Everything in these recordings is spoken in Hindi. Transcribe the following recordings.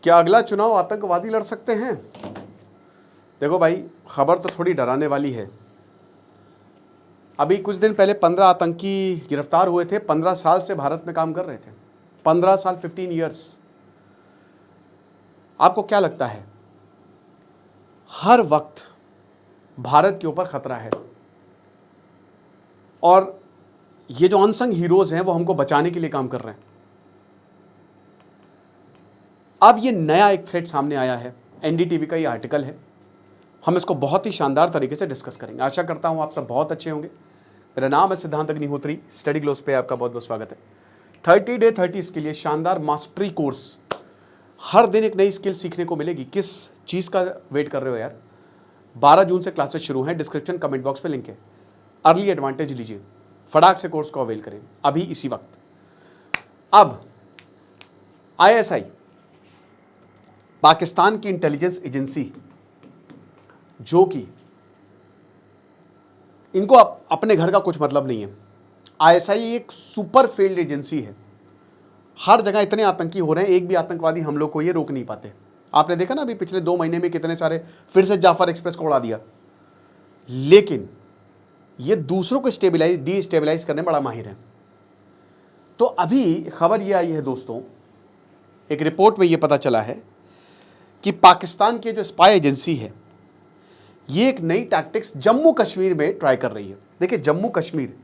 क्या अगला चुनाव आतंकवादी लड़ सकते हैं? देखो भाई, खबर तो थोड़ी डराने वाली है। अभी कुछ दिन पहले 15 आतंकी गिरफ्तार हुए थे। 15 साल से भारत में काम कर रहे थे। 15 साल, 15 ईयर्स। आपको क्या लगता है, हर वक्त भारत के ऊपर खतरा है और ये जो अनसंग हीरोज हैं वो हमको बचाने के लिए काम कर रहे हैं। अब ये नया एक थ्रेट सामने आया है, एनडीटीवी का ये आर्टिकल है। हम इसको बहुत ही शानदार तरीके से डिस्कस करेंगे। आशा करता हूं आप सब बहुत अच्छे होंगे। मेरा नाम है सिद्धांत अग्निहोत्री। स्टडी ग्लोस पे आपका बहुत बहुत स्वागत है। 30 डे 30 के लिए शानदार मास्टरी कोर्स। हर दिन एक नई स्किल सीखने को मिलेगी। किस चीज़ का वेट कर रहे हो यार? 12 जून से क्लासेस शुरू हैं। डिस्क्रिप्शन कमेंट बॉक्स पे लिंक है। अर्ली एडवांटेज लीजिए, फटाक से कोर्स को अवेल करें अभी इसी वक्त। अब आईएसआई, पाकिस्तान की इंटेलिजेंस एजेंसी, जो कि इनको अपने घर का कुछ मतलब नहीं है। आईएसआई एक सुपर फील्ड एजेंसी है। हर जगह इतने आतंकी हो रहे हैं, एक भी आतंकवादी हम लोग को ये रोक नहीं पाते। आपने देखा ना अभी पिछले 2 महीने में कितने सारे, फिर से जाफर एक्सप्रेस को उड़ा दिया। लेकिन ये दूसरों को डीस्टेबलाइज करने में बड़ा माहिर है। तो अभी खबर ये आई है दोस्तों, एक रिपोर्ट में ये पता चला है कि पाकिस्तान की जो स्पाई एजेंसी है, ये एक नई टैक्टिक्स जम्मू कश्मीर में ट्राई कर रही है। देखिए जम्मू कश्मीर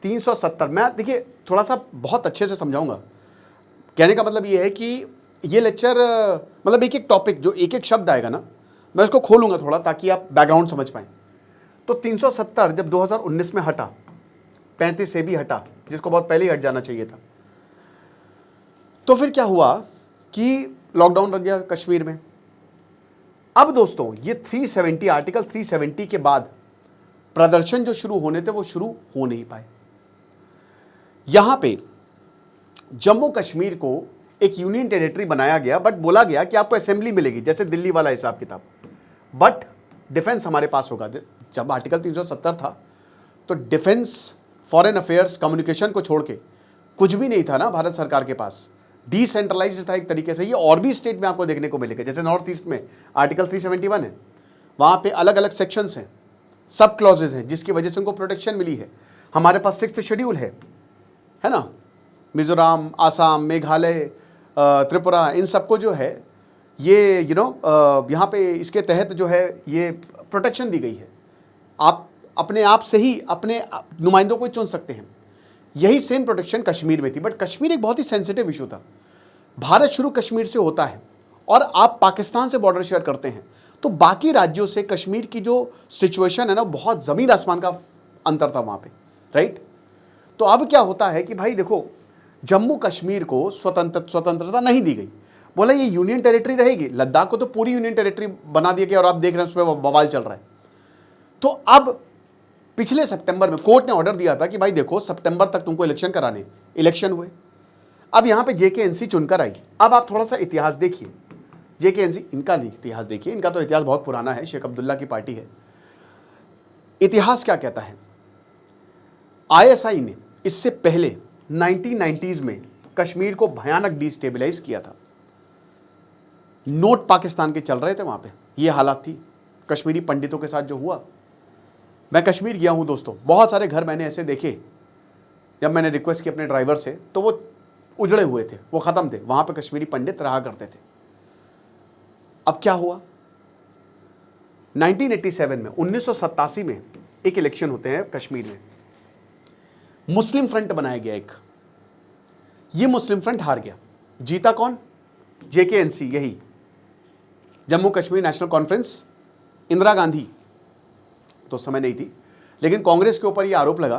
370, मैं देखिए थोड़ा सा बहुत अच्छे से समझाऊंगा। कहने का मतलब ये है कि ये लेक्चर मतलब एक एक टॉपिक, जो एक एक शब्द आएगा ना, मैं उसको खोलूंगा थोड़ा ताकि आप बैकग्राउंड समझ पाएं। तो 370 जब 2019 में हटा, 35 से भी हटा, जिसको बहुत पहले ही हट जाना चाहिए था, तो फिर क्या हुआ कि लॉकडाउन लग गया कश्मीर में। अब दोस्तों ये 370, आर्टिकल 370 के बाद प्रदर्शन जो शुरू होने थे वो शुरू हो नहीं पाए। यहां पे जम्मू कश्मीर को एक यूनियन टेरिटरी बनाया गया, बट बोला गया कि आपको असेंबली मिलेगी, जैसे दिल्ली वाला हिसाब किताब, बट डिफेंस हमारे पास होगा। जब आर्टिकल 370 था तो डिफेंस, फॉरेन अफेयर्स, कम्युनिकेशन को छोड़ के कुछ भी नहीं था ना भारत सरकार के पास। डिसेंट्रलाइज्ड था एक तरीके से। ये और भी स्टेट में आपको देखने को मिलेगा, जैसे नॉर्थ ईस्ट में आर्टिकल 371 है, वहां पे अलग अलग सेक्शंस हैं, सब क्लॉजेज हैं, जिसकी वजह से उनको प्रोटेक्शन मिली है। हमारे पास 6th शेड्यूल है ना। मिजोरम, आसाम, मेघालय, त्रिपुरा, इन सबको जो है ये यहाँ पे इसके तहत जो है ये प्रोटेक्शन दी गई है। आप अपने आप से ही अपने नुमाइंदों को चुन सकते हैं। यही सेम प्रोटेक्शन कश्मीर में थी, बट कश्मीर एक बहुत ही सेंसिटिव इशू था। भारत शुरू कश्मीर से होता है और आप पाकिस्तान से बॉर्डर शेयर करते हैं, तो बाकी राज्यों से कश्मीर की जो सिचुएशन है ना, बहुत ज़मीन आसमान का अंतर था वहाँ पे, राइट। तो अब क्या होता है कि भाई देखो, जम्मू कश्मीर को स्वतंत्रता नहीं दी गई। बोला ये यूनियन टेरिटरी रहेगी। लद्दाख को तो पूरी यूनियन टेरिटरी बना दिया गया और आप देख रहे हैं उसमें बवाल चल रहा है। तो अब पिछले सितंबर में कोर्ट ने ऑर्डर दिया था कि भाई देखो सितंबर तक तुमको इलेक्शन कराने। इलेक्शन हुए। अब यहां पे जेकेएनसी चुनकर आई। अब आप थोड़ा सा इतिहास देखिए। जेकेएनसी, इनका नहीं इतिहास देखिए, इनका तो इतिहास बहुत पुराना है, शेख अब्दुल्ला की पार्टी है। इतिहास क्या कहता है? आईएसआई ने इससे पहले 1990s में कश्मीर को भयानक डिस्टेबलाइज किया था। नोट पाकिस्तान के चल रहे थे वहां पे, ये हालात थी। कश्मीरी पंडितों के साथ जो हुआ, मैं कश्मीर गया हूं दोस्तों, बहुत सारे घर मैंने ऐसे देखे, जब मैंने रिक्वेस्ट की अपने ड्राइवर से, तो वो उजड़े हुए थे, वो ख़त्म थे। वहाँ पे कश्मीरी पंडित रहा करते थे। अब क्या हुआ, 1987 में, 1987 में एक इलेक्शन होते हैं कश्मीर में। मुस्लिम फ्रंट बनाया गया एक। ये मुस्लिम फ्रंट हार गया। जीता कौन? जेकेएनसी, यही जम्मू कश्मीर नेशनल कॉन्फ्रेंस। इंदिरा गांधी तो उस समय नहीं थी, लेकिन कांग्रेस के ऊपर ये आरोप लगा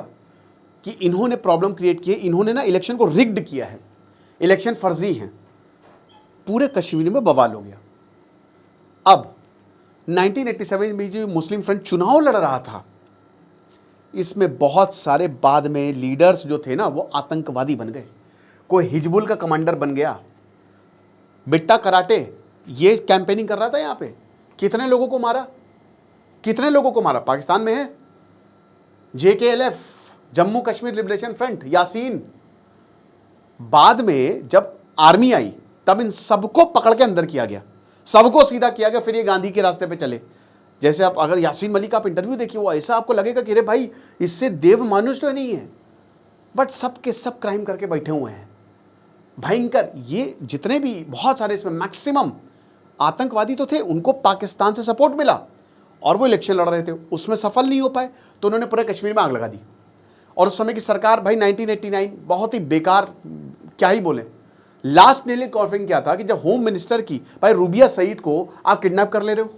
कि इन्होंने प्रॉब्लम क्रिएट की है, इन्होंने ना इलेक्शन को रिग्ड किया है, इलेक्शन फर्जी हैं। पूरे कश्मीर में बवाल हो गया। अब 1987 में जो मुस्लिम फ्रंट चुनाव लड़ रहा था, इसमें बहुत सारे बाद में लीडर्स जो थे ना, वो आतंकवादी बन गए। कोई हिजबुल का कमांडर बन गया, बिट्टा कराटे ये कैंपेनिंग कर रहा था यहां पे। कितने लोगों को मारा, कितने लोगों को मारा, पाकिस्तान में है। JKLF, Jammu Kashmir liberation front, Yasin. बाद में जब आर्मी आई तब इन सबको पकड़ के अंदर किया गया, सबको सीधा किया गया, फिर ये गांधी के रास्ते पे चले। जैसे आप अगर यासीन मलिक आप इंटरव्यू देखिए, वो ऐसा आपको लगेगा कि अरे भाई इससे देव मानुष तो नहीं है, बट सब के सब क्राइम करके बैठे हुए हैं भयंकर। ये जितने भी बहुत सारे इसमें मैक्सिमम आतंकवादी तो थे, उनको पाकिस्तान से सपोर्ट मिला और वो इलेक्शन लड़ रहे थे, उसमें सफल नहीं हो पाए तो उन्होंने पूरे कश्मीर में आग लगा दी। और उस समय की सरकार भाई 1989 बहुत ही बेकार, क्या ही बोले। लास्ट नेल कॉन्फ्रेंस क्या था कि जब होम मिनिस्टर की भाई रूबिया सईद को आप किडनैप कर ले रहे हो,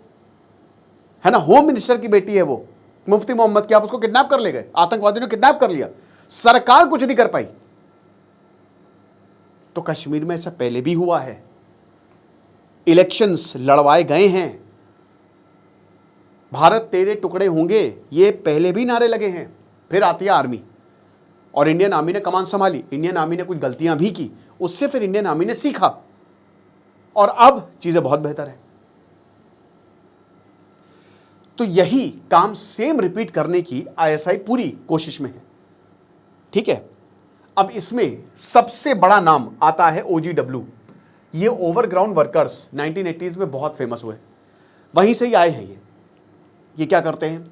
है ना, होम मिनिस्टर की बेटी है वो मुफ्ती मोहम्मद की, आप उसको किडनैप कर ले गए, आतंकवादियों ने किडनैप कर लिया, सरकार कुछ नहीं कर पाई। तो कश्मीर में ऐसा पहले भी हुआ है, इलेक्शंस लड़वाए गए हैं, भारत तेरे टुकड़े होंगे ये पहले भी नारे लगे हैं। फिर आती है आर्मी, और इंडियन आर्मी ने कमान संभाली, इंडियन आर्मी ने कुछ गलतियां भी की, उससे फिर इंडियन आर्मी ने सीखा और अब चीजें बहुत बेहतर है। तो यही काम सेम रिपीट करने की आईएसआई पूरी कोशिश में है, ठीक है। अब इसमें सबसे बड़ा नाम आता है ओजीडब्ल्यू। ये ओवरग्राउंड वर्कर्स 1980s में बहुत फेमस हुए, वहीं से ही आए हैं ये क्या करते हैं,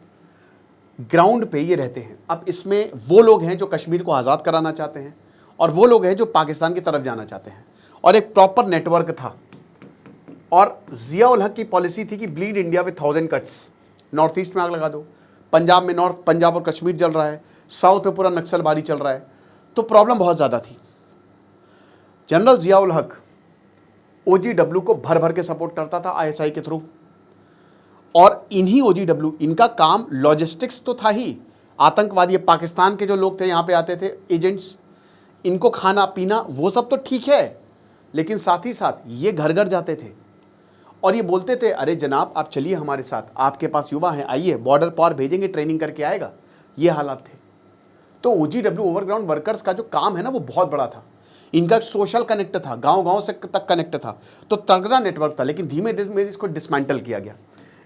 ग्राउंड पे ये रहते हैं। अब इसमें वो लोग हैं जो कश्मीर को आज़ाद कराना चाहते हैं और वो लोग हैं जो पाकिस्तान की तरफ जाना चाहते हैं, और एक प्रॉपर नेटवर्क था। और जिया उल हक की पॉलिसी थी कि bleed India with 1000 cuts, north east में आग लगा दो, पंजाब में नॉर्थ पंजाब और कश्मीर जल रहा है, साउथ में पूरा नक्सलबारी चल रहा है, तो प्रॉब्लम बहुत ज़्यादा थी। जनरल जिया उल हक ओजीडब्ल्यू को भर भर के सपोर्ट करता था आईएसआई के थ्रू, और इन्हीं ओजीडब्ल्यू, इनका काम लॉजिस्टिक्स तो था ही, आतंकवादी पाकिस्तान के जो लोग थे यहाँ पे आते थे एजेंट्स, इनको खाना पीना वो सब तो ठीक है, लेकिन साथ ही साथ ये घर घर जाते थे और ये बोलते थे अरे जनाब आप चलिए हमारे साथ, आपके पास युवा हैं, आइए बॉर्डर पार भेजेंगे, ट्रेनिंग करके आएगा, ये हालात थे। तो ओजीडब्ल्यू ओवरग्राउंड वर्कर्स का जो काम है ना वो बहुत बड़ा था, इनका सोशल कनेक्ट था, गांव गांव से तक कनेक्ट था, तो तगड़ा नेटवर्क था। लेकिन धीमे धीमे इसको डिसमेंटल किया गया,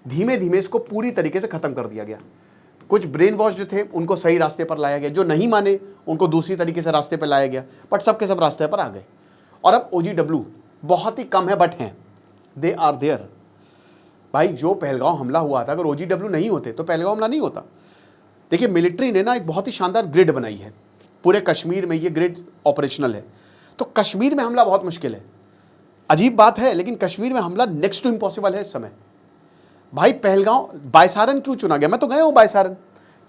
धीमे धीमे इसको पूरी तरीके से ख़त्म कर दिया गया। कुछ ब्रेन वॉश्ड थे उनको सही रास्ते पर लाया गया, जो नहीं माने उनको दूसरी तरीके से रास्ते पर लाया गया, बट सबके सब रास्ते पर आ गए। और अब ओजीडब्ल्यू बहुत ही कम है बट हैं, दे आर देयर। भाई जो पहलगांव हमला हुआ था, अगर ओजीडब्ल्यू नहीं होते तो पहलगांव हमला नहीं होता। देखिए मिलिट्री ने ना एक बहुत ही शानदार ग्रिड बनाई है, पूरे कश्मीर में ये ग्रिड ऑपरेशनल है, तो कश्मीर में हमला बहुत मुश्किल है। अजीब बात है लेकिन कश्मीर में हमला नेक्स्ट टू इम्पॉसिबल है इस समय। भाई पहलगांव, बायसारन क्यों चुना गया? मैं तो गया हूँ बायसारन,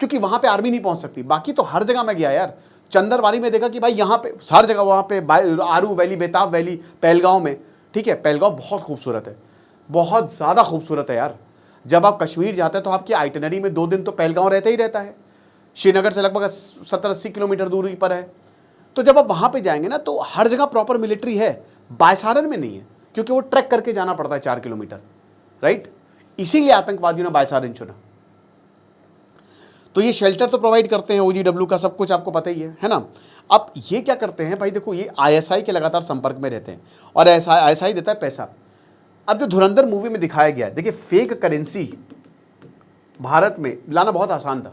क्योंकि वहाँ पे आर्मी नहीं पहुँच सकती, बाकी तो हर जगह मैं गया यार। चंदरवारी में देखा कि भाई यहाँ पे हर जगह, वहाँ पे आरू वैली, बेताब वैली, पहलगांव में, ठीक है, पहलगांव बहुत खूबसूरत है, बहुत ज़्यादा खूबसूरत है यार। जब आप कश्मीर जाते हैं तो आपकी आइटनरी में 2 दिन तो पहलगांव रहता ही रहता है, श्रीनगर से लगभग 70-80 किलोमीटर दूरी पर है। तो जब आप वहाँ पे जाएंगे ना तो हर जगह प्रॉपर मिलिट्री है, बायसारन में नहीं है, क्योंकि वो ट्रैक करके जाना पड़ता है 4 किलोमीटर, राइट। इसीलिए आतंकवादियों ने बायसारन चुना। तो ये शेल्टर तो प्रोवाइड करते हैं ओजीडब्ल्यू का, सब कुछ आपको पता ही है ना। अब ये क्या करते हैं भाई, देखो ये आईएसआई के लगातार संपर्क में रहते हैं और आईएसआई देता है पैसा। अब जो धुरंधर मूवी में दिखाया गया है, देखिए फेक करेंसी भारत में लाना बहुत आसान था।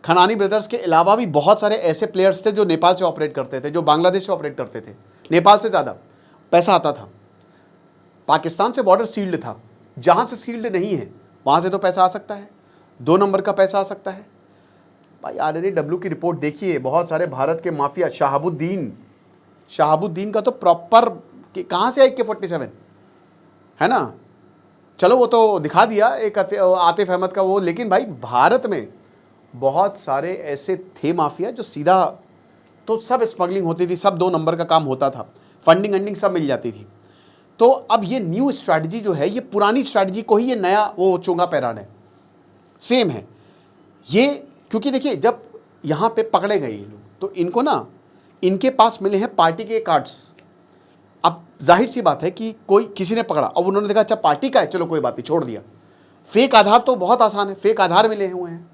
खनानी ब्रदर्स के अलावा भी बहुत सारे ऐसे प्लेयर्स थे जो नेपाल से ऑपरेट करते थे, जो बांग्लादेश से ऑपरेट करते थे, नेपाल से ज़्यादा पैसा आता था। पाकिस्तान से बॉर्डर सील्ड था, जहाँ से सील्ड नहीं है वहाँ से तो पैसा आ सकता है, 2 नंबर का पैसा आ सकता है। भाई आरएनएडब्ल्यू की रिपोर्ट देखिए, बहुत सारे भारत के माफिया, शहाबुद्दीन का तो प्रॉपर कहाँ से AK-47 है ना, चलो वो तो दिखा दिया एक आतिफ अहमद का वो, लेकिन भाई भारत में बहुत सारे ऐसे थे माफिया जो सीधा, तो सब स्मगलिंग होती थी, सब 2 नंबर का काम होता था, फंडिंग सब मिल जाती थी। तो अब ये न्यू स्ट्रैटेजी जो है, ये पुरानी स्ट्रैटेजी को ही ये नया वो चोंगा पहरा है, सेम है ये। क्योंकि देखिए जब यहाँ पे पकड़े गए ये लोग, तो इनको ना, इनके पास मिले हैं पार्टी के कार्ड्स। अब जाहिर सी बात है कि कोई किसी ने पकड़ा और उन्होंने देखा अच्छा पार्टी का है, चलो कोई बात नहीं, छोड़ दिया। फेक आधार तो बहुत आसान है, फेक आधार मिले हुए हैं।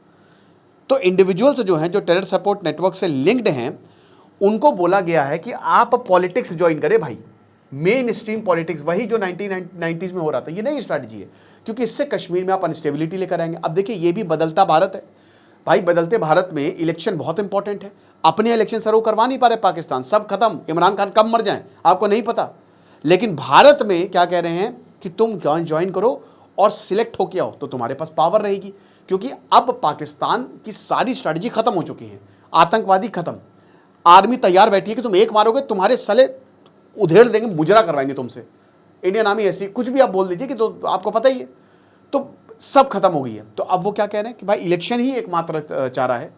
तो इंडिविजुअल्स जो हैं, जो टेरर सपोर्ट नेटवर्क से लिंक्ड हैं, उनको बोला गया है कि आप पॉलिटिक्स ज्वाइन करें भाई, मेन स्ट्रीम पॉलिटिक्स, वही जो 1990s में हो रहा था। ये नई स्ट्रैटेजी है, क्योंकि इससे कश्मीर में आप अनस्टेबिलिटी लेकर आएंगे। अब देखिए ये भी बदलता भारत है भाई, बदलते भारत में इलेक्शन बहुत इंपॉर्टेंट है। अपने इलेक्शन सर्व करवा नहीं पा रहे पाकिस्तान, सब खत्म, इमरान खान कब मर जाएं आपको नहीं पता, लेकिन भारत में क्या कह रहे हैं कि तुम ज्वाइन करो और सिलेक्ट होके आओ तो तुम्हारे पास पावर रहेगी, क्योंकि अब पाकिस्तान की सारी स्ट्रैटेजी खत्म हो चुकी है, आतंकवादी खत्म, आर्मी तैयार बैठी है कि तुम एक मारोगे तुम्हारे सले उधेड़ देंगे, मुजरा करवाएंगे तुमसे, इंडियन आर्मी ऐसी, कुछ भी आप बोल दीजिए कि तो आपको पता ही है, तो सब खत्म हो गई है। तो अब वो क्या कह रहे हैं कि भाई इलेक्शन ही एकमात्र चारा है,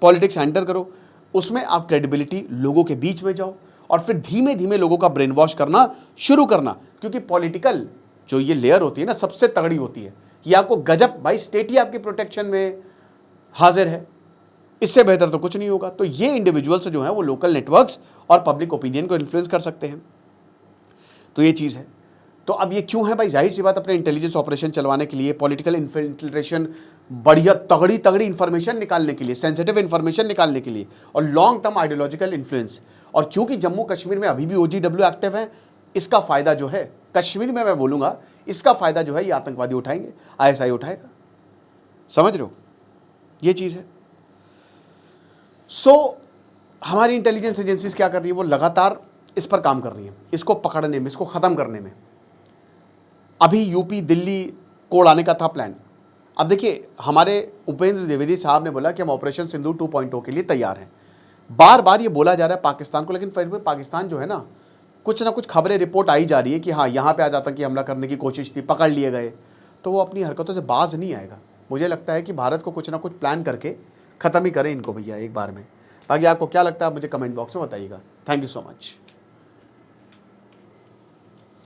पॉलिटिक्स एंटर करो, उसमें आप क्रेडिबिलिटी लोगों के बीच में जाओ और फिर धीमे धीमे लोगों का ब्रेन वॉश करना शुरू करना, क्योंकि पॉलिटिकल जो ये लेयर होती है ना सबसे तगड़ी होती है, ये आपको गजब, भाई स्टेट ही आपके प्रोटेक्शन में हाजिर है, इससे बेहतर तो कुछ नहीं होगा। तो ये इंडिविजुअल्स जो हैं वो लोकल नेटवर्क्स और पब्लिक ओपिनियन को इन्फ्लुएंस कर सकते हैं, तो ये चीज़ है। तो अब ये क्यों है भाई, जाहिर सी बात अपने इंटेलिजेंस ऑपरेशन चलवाने के लिए, पॉलिटिकल इन्फिल्ट्रेशन, बढ़िया तगड़ी तगड़ी इंफॉर्मेशन निकालने के लिए, सेंसिटिव इंफॉर्मेशन निकालने के लिए, और लॉन्ग टर्म आइडियोलॉजिकल इन्फ्लुएंस। और क्योंकि जम्मू कश्मीर में अभी भी OGW एक्टिव है, इसका फ़ायदा जो है कश्मीर में, मैं बोलूँगा इसका फ़ायदा जो है ये आतंकवादी उठाएंगे, ISI उठाएगा, समझ रहे हो, ये चीज़ है। सो हमारी इंटेलिजेंस एजेंसीज क्या कर रही है, वो लगातार इस पर काम कर रही है, इसको पकड़ने में, इसको ख़त्म करने में। अभी यूपी दिल्ली कोड आने का था प्लान, अब देखिए हमारे उपेंद्र द्विवेदी साहब ने बोला कि हम ऑपरेशन सिंदूर 2.0 के लिए तैयार हैं। बार बार ये बोला जा रहा है पाकिस्तान को, लेकिन फिर भी पाकिस्तान जो है ना कुछ खबरें रिपोर्ट आई जा रही है कि हाँ यहाँ पे आज आतंकी हमला करने की कोशिश थी, पकड़ लिए गए, तो वो अपनी हरकतों से बाज नहीं आएगा। मुझे लगता है कि भारत को कुछ ना कुछ प्लान करके ख़त्म ही करें इनको भैया एक बार में। बाकी आपको क्या लगता है मुझे कमेंट बॉक्स में बताइएगा। Thank you so much.